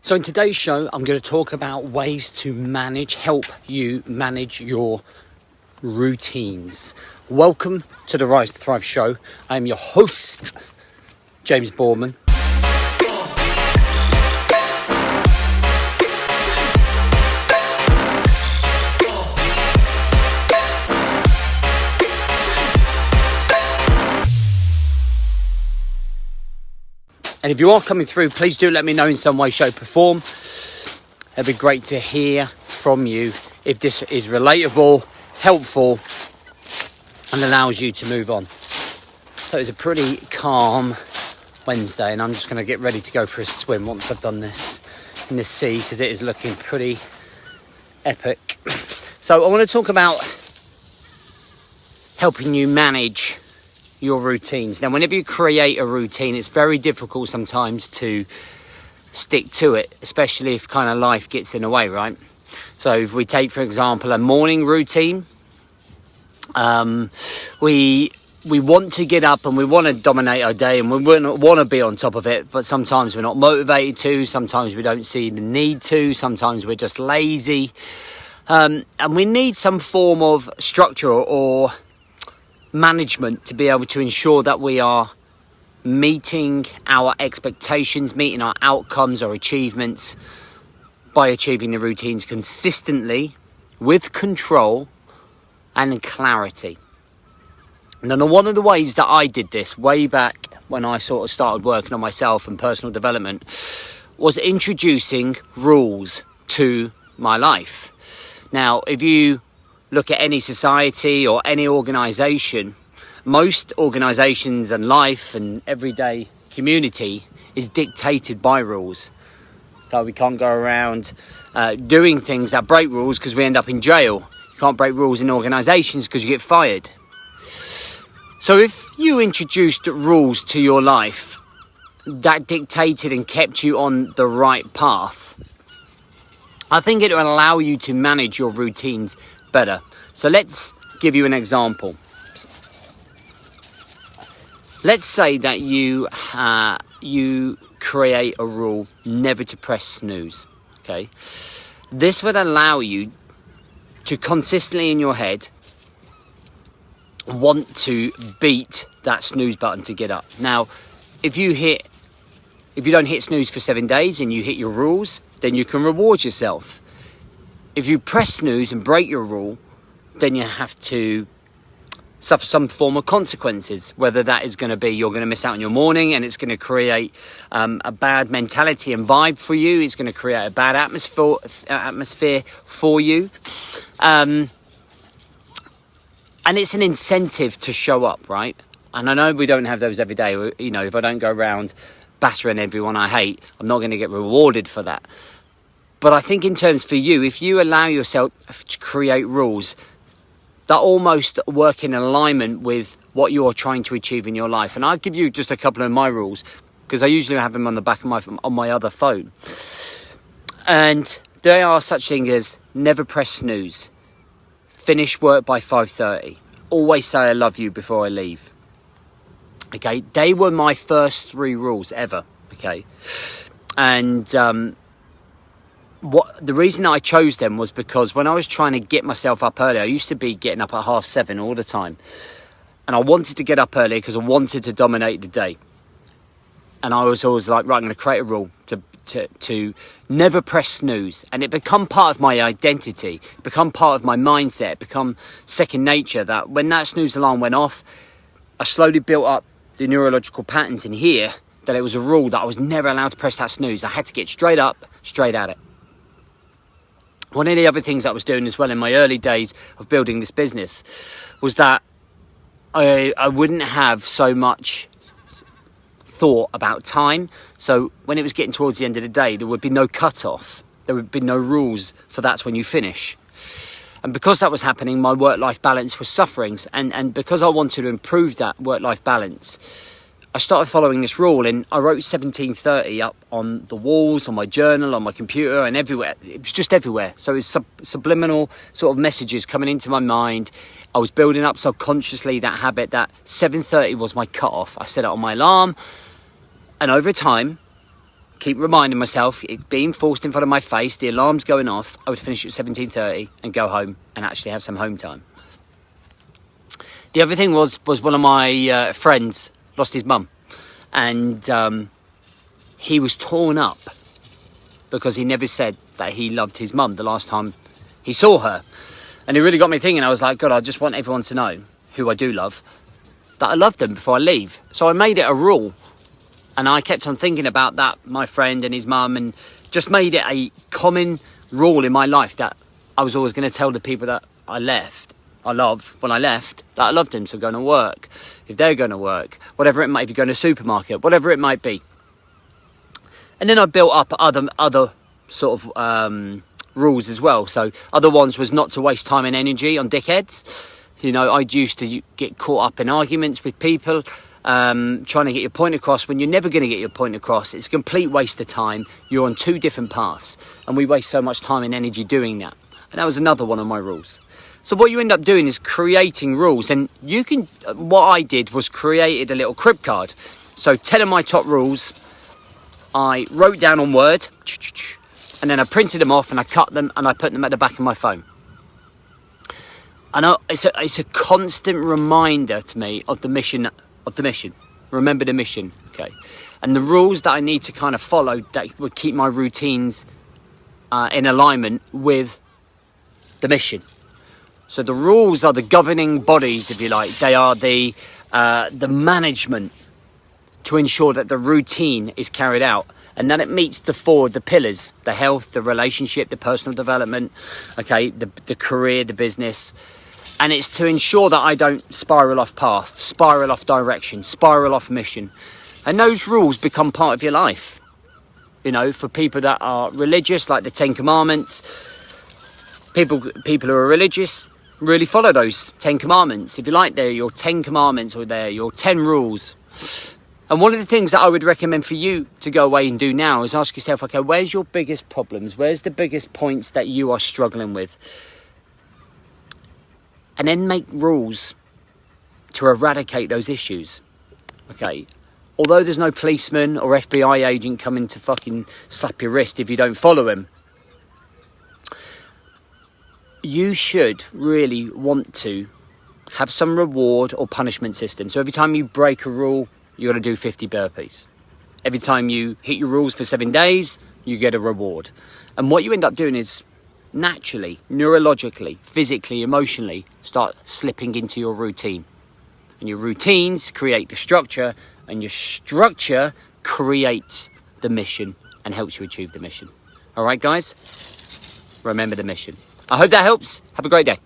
So in today's show, I'm going to talk about ways to help you manage your routines. Welcome to the Rise to Thrive show. I am your host, James Boorman. And if you are coming through, please do let me know in some way, shape or form. It'd be great to hear from you if this is relatable, helpful, and allows you to move on. So it's a pretty calm Wednesday, and I'm just going to get ready to go for a swim once I've done this in the sea, because it is looking pretty epic. So I want to talk about helping you manage your routines. Now, whenever you create a routine, it's very difficult sometimes to stick to it, especially if kind of life gets in the way, right? So if we take, for example, a morning routine, we want to get up and we want to dominate our day and we want to be on top of it, but sometimes we're not motivated to, sometimes we don't see the need to, sometimes we're just lazy, and we need some form of structure or management to be able to ensure that we are meeting our expectations, meeting our outcomes or achievements by achieving the routines consistently with control and clarity. And then one of the ways that I did this way back when I sort of started working on myself and personal development was introducing rules to my life. Now, if you look at any society or any organisation, most organisations and life and everyday community is dictated by rules. So we can't go around doing things that break rules because we end up in jail. You can't break rules in organisations because you get fired. So if you introduced rules to your life that dictated and kept you on the right path, I think it will allow you to manage your routines better. So let's give you an example. Let's say that you create a rule never to press snooze. Okay, this would allow you to consistently in your head want to beat that snooze button to get up. Now, if you don't hit snooze for 7 days and you hit your rules, then you can reward yourself. If you press snooze and break your rule, then you have to suffer some form of consequences, whether that is going to be you're going to miss out on your morning and it's going to create a bad mentality and vibe for you. It's going to create a bad atmosphere for you. And it's an incentive to show up, right? And I know we don't have those every day. You know, if I don't go around battering everyone I hate, I'm not going to get rewarded for that. But I think in terms for you, if you allow yourself to create rules that almost work in alignment with what you're trying to achieve in your life. And I'll give you just a couple of my rules, because I usually have them on the back of my other phone. And they are such things as never press snooze, finish work by 5:30, always say I love you before I leave. Okay, they were my first 3 rules ever. Okay, and the reason I chose them was because when I was trying to get myself up early, I used to be getting up at 7:30 all the time. And I wanted to get up early because I wanted to dominate the day. And I was always like, right, I'm going to create a rule to never press snooze. And it become part of my identity, become part of my mindset, become second nature, that when that snooze alarm went off, I slowly built up the neurological patterns in here that it was a rule that I was never allowed to press that snooze. I had to get straight up, straight at it. One of the other things I was doing as well in my early days of building this business was that I wouldn't have so much thought about time. So when it was getting towards the end of the day, there would be no cut-off. There would be no rules for that's when you finish. And because that was happening, my work-life balance was suffering. And because I wanted to improve that work-life balance, I started following this rule, and I wrote 17:30 up on the walls, on my journal, on my computer, and everywhere. It was just everywhere. So it's subliminal sort of messages coming into my mind. I was building up subconsciously that habit that 7:30 was my cut-off. I set it on my alarm, and over time, keep reminding myself, it being forced in front of my face, the alarm's going off, I would finish at 17:30 and go home and actually have some home time. The other thing was one of my friends lost his mum, and he was torn up because he never said that he loved his mum the last time he saw her. And it really got me thinking. I was like, God, I just want everyone to know, who I do love, that I love them before I leave. So I made it a rule. And I kept on thinking about that, my friend and his mum, and just made it a common rule in my life that I was always going to tell the people that I love, when I left, that I loved them. So going to work, if they're going to work, whatever it might, if you're going to a supermarket, whatever it might be. And then I built up other sort of rules as well. So other ones was not to waste time and energy on dickheads. You know, I used to get caught up in arguments with people, trying to get your point across when you're never going to get your point across. It's a complete waste of time. You're on two different paths, and we waste so much time and energy doing that. And that was another one of my rules. So what you end up doing is creating rules, and you can, what I did was created a little crib card. So 10 of my top rules I wrote down on Word, and then I printed them off and I cut them and I put them at the back of my phone. And it's a constant reminder to me of the mission. Remember the mission, okay? And the rules that I need to kind of follow that would keep my routines in alignment with the mission. So the rules are the governing bodies, if you like. They are the management to ensure that the routine is carried out and that it meets the pillars: the health, the relationship, the personal development, okay, the career, the business. And it's to ensure that I don't spiral off path, spiral off direction, spiral off mission. And those rules become part of your life. You know, for people that are religious, like the 10 Commandments, people who are religious really follow those 10 Commandments. If you like, they're your 10 Commandments, or they're your 10 rules. And one of the things that I would recommend for you to go away and do now is ask yourself, okay, where's your biggest problems? Where's the biggest points that you are struggling with? And then make rules to eradicate those issues. Okay, although there's no policeman or FBI agent coming to fucking slap your wrist if you don't follow him, you should really want to have some reward or punishment system. So every time you break a rule, you got to do 50 burpees. Every time you hit your rules for 7 days, you get a reward. And what you end up doing is naturally, neurologically, physically, emotionally, start slipping into your routine. And your routines create the structure, and your structure creates the mission and helps you achieve the mission. All right, guys? Remember the mission. I hope that helps. Have a great day.